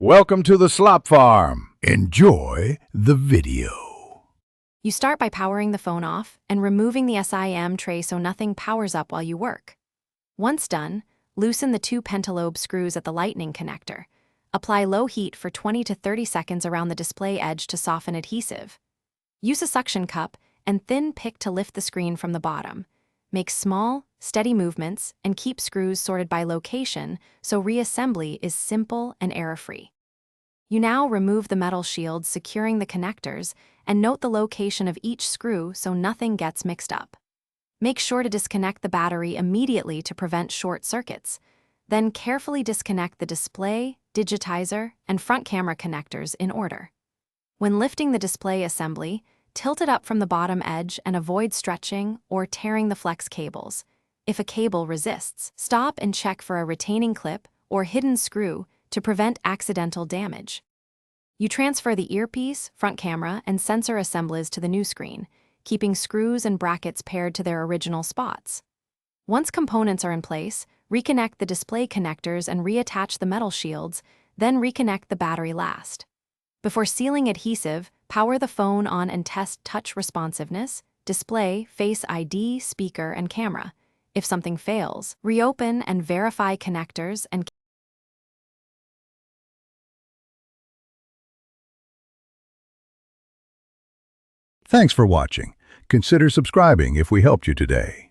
Welcome to the Slop Farm. Enjoy the video. You start by powering the phone off and removing the SIM tray so nothing powers up while you work. Once done, loosen the 2 pentalobe screws at the lightning connector. Apply low heat for 20 to 30 seconds around the display edge to soften adhesive. Use a suction cup and thin pick to lift the screen from the bottom. Make small, steady movements and keep screws sorted by location so reassembly is simple and error-free. You now remove the metal shields securing the connectors and note the location of each screw so nothing gets mixed up. Make sure to disconnect the battery immediately to prevent short circuits. Then carefully disconnect the display, digitizer, and front camera connectors in order. When lifting the display assembly, tilt it up from the bottom edge and avoid stretching or tearing the flex cables. If a cable resists, stop and check for a retaining clip or hidden screw to prevent accidental damage. You transfer the earpiece, front camera, and sensor assemblies to the new screen, keeping screws and brackets paired to their original spots. Once components are in place, reconnect the display connectors and reattach the metal shields, then reconnect the battery last. Before sealing adhesive, power the phone on and test touch responsiveness, display, Face ID, speaker, and camera. If something fails, reopen and verify connectors and Thanks for watching. Consider subscribing if we helped you today.